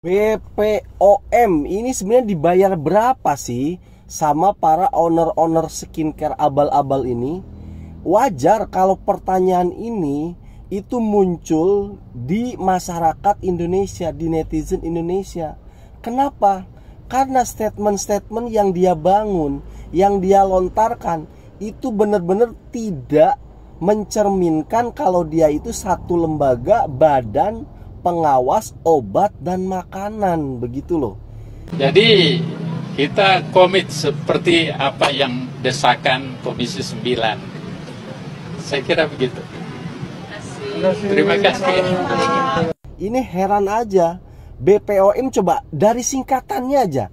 BPOM ini sebenarnya dibayar berapa sih sama para owner-owner skincare abal-abal ini? Wajar kalau pertanyaan ini itu muncul di masyarakat Indonesia, di netizen Indonesia. Kenapa? Karena statement-statement yang dia bangun, yang dia lontarkan itu benar-benar tidak mencerminkan kalau dia itu satu lembaga badan pengawas obat dan makanan, begitu loh. Jadi kita komit seperti apa yang desakan Komisi 9. Saya kira begitu. Terima kasih. Ini heran aja, BPOM coba dari singkatannya aja.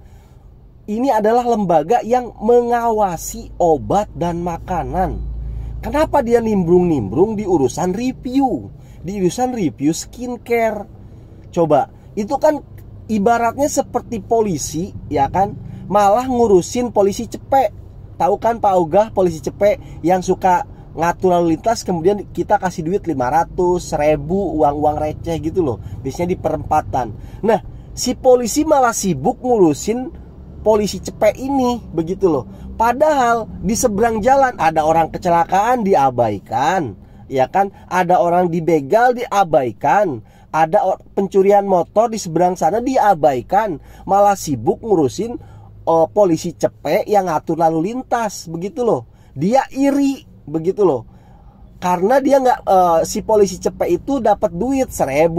Ini adalah lembaga yang mengawasi obat dan makanan. Kenapa dia nimbrung-nimbrung di urusan review? Di urusan review skincare. Coba, itu kan ibaratnya seperti polisi, ya kan? Malah ngurusin polisi cepek. Tahu kan Pak Ogah, polisi cepek yang suka ngatur lalu lintas, kemudian kita kasih duit 500, 1000, uang-uang receh gitu loh. Biasanya di perempatan. Nah, si polisi malah sibuk ngurusin polisi cepek ini, begitu loh. Padahal di seberang jalan ada orang kecelakaan diabaikan, ya kan? Ada orang dibegal diabaikan, ada pencurian motor di seberang sana diabaikan, malah sibuk ngurusin polisi cepek yang ngatur lalu lintas, begitu loh. Dia iri, begitu loh. Karena dia nggak si polisi cepek itu dapat duit 1000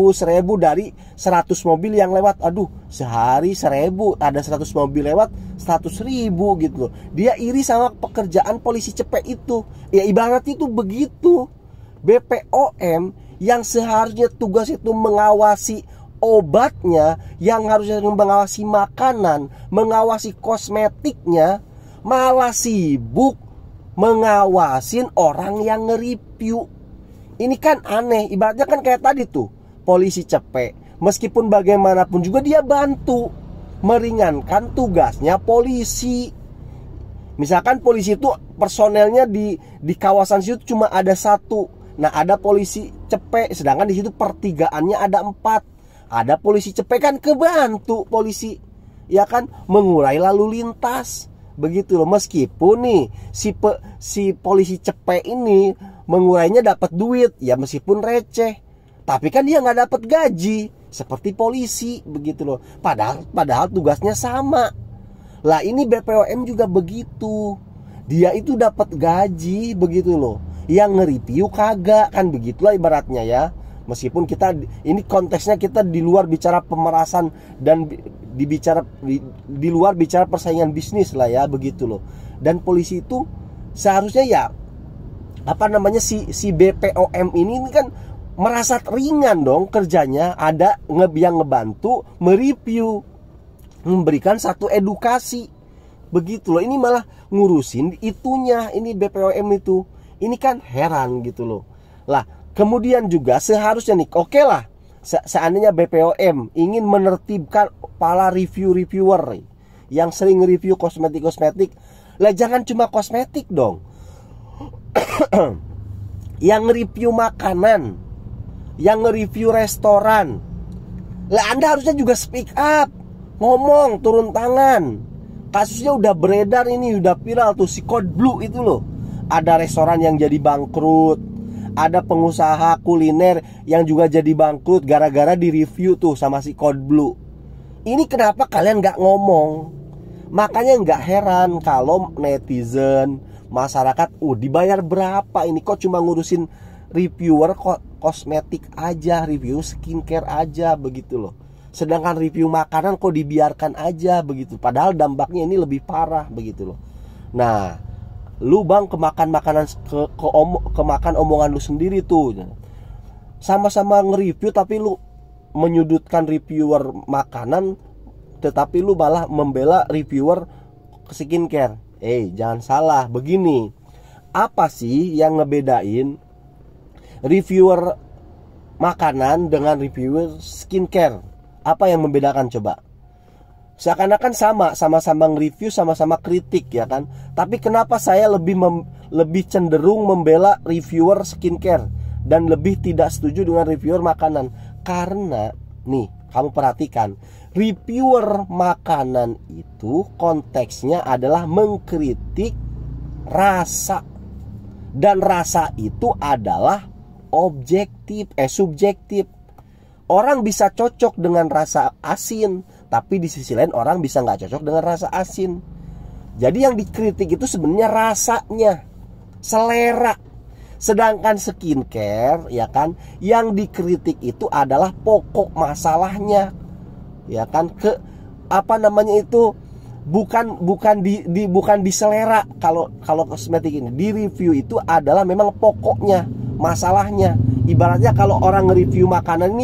dari 100 mobil yang lewat. Aduh, sehari 1000, ada 100 mobil lewat 100.000 gitu loh. Dia iri sama pekerjaan polisi cepek itu. Ya ibarat itu begitu. BPOM yang seharusnya tugas itu mengawasi obatnya, yang harusnya mengawasi makanan, mengawasi kosmetiknya, malah sibuk mengawasin orang yang nge-review. Ini kan aneh. Ibaratnya kan kayak tadi tuh, polisi cepek, meskipun bagaimanapun juga dia bantu meringankan tugasnya polisi. Misalkan polisi itu personelnya di kawasan situ cuma ada 1. Nah, ada polisi cepek, sedangkan di situ pertigaannya ada 4. Ada polisi cepek, kan kebantu polisi, ya kan, mengurai lalu lintas, begitu loh. Meskipun nih si polisi cepek ini mengurainya dapat duit, ya meskipun receh, tapi kan dia nggak dapat gaji seperti polisi, begitu loh. Padahal tugasnya sama. Lah ini BPOM juga begitu. Dia itu dapat gaji, begitu loh. Yang nge-review kagak, kan begitulah ibaratnya ya. Meskipun kita ini konteksnya kita di luar bicara pemerasan dan di luar bicara persaingan bisnis lah ya, begitu loh. Dan polisi itu seharusnya ya apa namanya si BPOM ini kan merasa ringan dong kerjanya, ada yang ngebantu mereview, memberikan satu edukasi, begitu loh. Ini malah ngurusin itunya, ini BPOM itu. Ini kan heran gitu loh. Lah, kemudian juga seharusnya nih, oke lah, seandainya BPOM ingin menertibkan para reviewer yang sering review kosmetik, lah jangan cuma kosmetik dong. Yang review makanan, yang nge-review restoran, lah Anda harusnya juga speak up, ngomong, turun tangan. Kasusnya udah beredar ini, udah viral tuh si Code Blue itu loh. Ada restoran yang jadi bangkrut, ada pengusaha kuliner yang juga jadi bangkrut gara-gara di-review tuh sama si Code Blue. Ini kenapa kalian nggak ngomong? Makanya nggak heran kalau netizen, masyarakat, dibayar berapa ini, kok cuma ngurusin reviewer kosmetik aja, review skincare aja, begitu loh. Sedangkan review makanan kok dibiarkan aja, begitu. Padahal dampaknya ini lebih parah, begitu loh. Nah, lu bang kemakan makanan kemakan omongan lu sendiri tuh. Sama-sama nge-review tapi lu menyudutkan reviewer makanan, tetapi lu malah membela reviewer skincare. Jangan salah, begini. Apa sih yang ngebedain reviewer makanan dengan reviewer skincare? Apa yang membedakan coba? Seakan-akan sama-sama nge-review, sama-sama kritik, ya kan? Tapi kenapa saya lebih cenderung membela reviewer skincare dan lebih tidak setuju dengan reviewer makanan? Karena nih, Kamu perhatikan, reviewer makanan itu konteksnya adalah mengkritik rasa. Dan rasa itu adalah subjektif. Orang bisa cocok dengan rasa asin, tapi di sisi lain orang bisa nggak cocok dengan rasa asin. Jadi yang dikritik itu sebenarnya rasanya, selera. Sedangkan skincare, ya kan, yang dikritik itu adalah pokok masalahnya, ya kan, bukan di selera. Kalau kosmetik ini di review itu adalah memang pokoknya masalahnya. Ibaratnya kalau orang nge-review makanan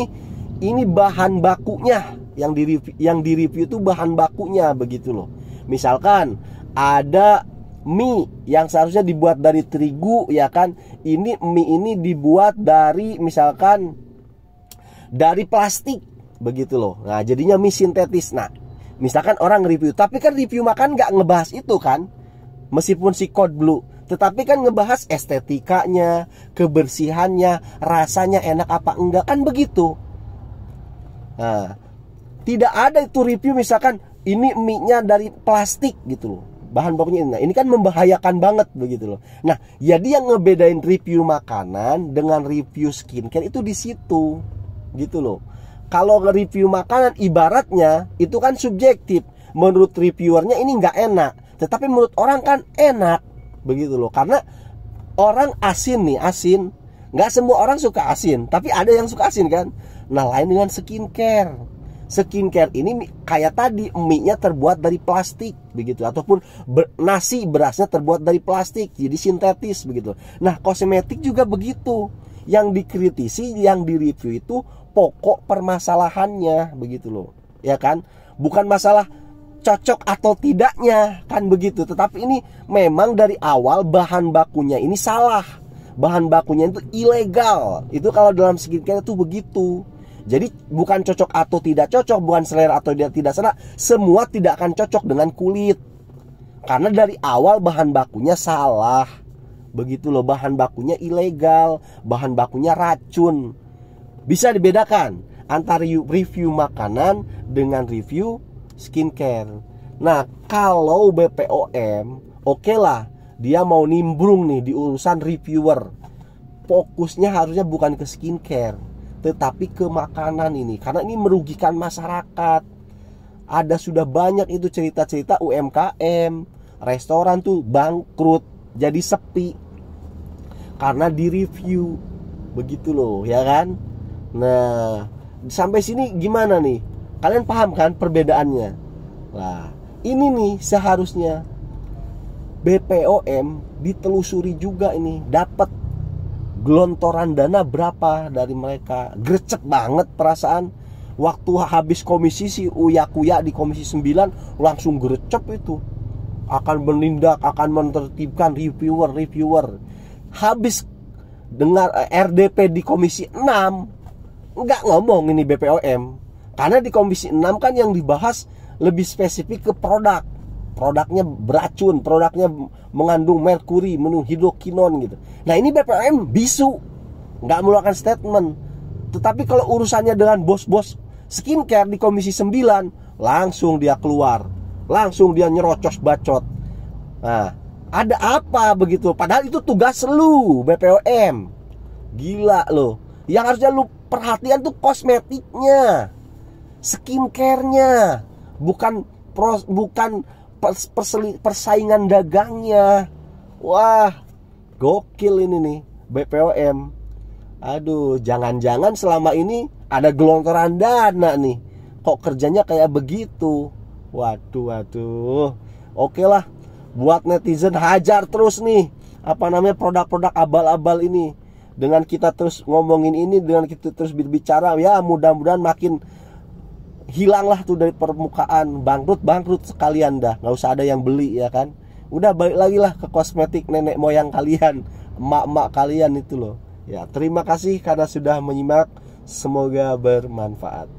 ini bahan bakunya, yang di review itu bahan bakunya, begitu loh. Misalkan ada mie yang seharusnya dibuat dari terigu, ya kan, mie ini dibuat dari misalkan dari plastik, begitu loh. Nah, jadinya mie sintetis. Nah, misalkan orang review, tapi kan review makan nggak ngebahas itu kan, meskipun si Code Blue, tetapi kan ngebahas estetikanya, kebersihannya, rasanya enak apa enggak, kan begitu. Nah, tidak ada itu review misalkan ini mie-nya dari plastik gitu loh, bahan bakunya. Nah, ini kan membahayakan banget, begitu loh. Nah, jadi yang ngebedain review makanan dengan review skincare itu di situ, gitu loh. Kalau review makanan ibaratnya itu kan subjektif. Menurut reviewernya ini nggak enak, tetapi menurut orang kan enak, begitu loh. Karena orang asin, nggak semua orang suka asin, tapi ada yang suka asin kan. Nah, lain dengan skincare. Skincare ini kayak tadi, mie-nya terbuat dari plastik, begitu, ataupun nasi berasnya terbuat dari plastik, jadi sintetis, begitu. Nah, kosmetik juga begitu. Yang dikritisi, yang direview itu pokok permasalahannya, begitu loh, ya kan. Bukan masalah cocok atau tidaknya, kan begitu. Tetapi ini memang dari awal bahan bakunya ini salah, bahan bakunya itu ilegal. Itu kalau dalam skincare itu begitu. Jadi bukan cocok atau tidak cocok, bukan selera atau tidak selera, semua tidak akan cocok dengan kulit. Karena dari awal bahan bakunya salah, begitu loh. Bahan bakunya ilegal, bahan bakunya racun. Bisa dibedakan antara review makanan dengan review skincare. Nah, kalau BPOM, oke lah, dia mau nimbrung nih di urusan reviewer. Fokusnya harusnya bukan ke skincare, tetapi ke makanan ini, karena ini merugikan masyarakat. Ada sudah banyak itu cerita-cerita UMKM, restoran tuh bangkrut, jadi sepi karena di review, begitu loh, ya kan. Nah, sampai sini gimana nih? Kalian paham kan perbedaannya? Nah, ini nih seharusnya BPOM ditelusuri juga ini, dapat gelontoran dana berapa dari mereka. Grecek banget perasaan. Waktu habis komisi si Uya-Kuya di komisi 9 langsung grecep itu. Akan menindak, akan menertibkan reviewer. Habis dengar RDP di komisi 6, nggak ngomong ini BPOM. Karena di komisi 6 kan yang dibahas lebih spesifik ke produk. Produknya beracun, produknya mengandung merkuri, mengandung hidrokinon gitu. Nah, ini BPOM bisu, nggak mengeluarkan statement. Tetapi kalau urusannya dengan bos-bos skincare di komisi 9, langsung dia keluar, langsung dia nyerocos bacot. Nah, ada apa begitu? Padahal itu tugas lu BPOM. Gila loh. Yang harusnya lu perhatian tuh kosmetiknya, skincare-nya, bukan persaingan dagangnya. Wah, gokil ini nih BPOM. Aduh, jangan-jangan selama ini ada gelontoran dana nih, kok kerjanya kayak begitu. Waduh. Oke lah, buat netizen hajar terus nih, produk-produk abal-abal ini. Dengan kita terus ngomongin ini, dengan kita terus berbicara, ya mudah-mudahan makin hilanglah tuh dari permukaan. Bangkrut sekalian dah, nggak usah ada yang beli, ya kan. Udah balik lagi lah ke kosmetik nenek moyang kalian, emak-emak kalian itu loh. Ya, terima kasih karena sudah menyimak. Semoga bermanfaat.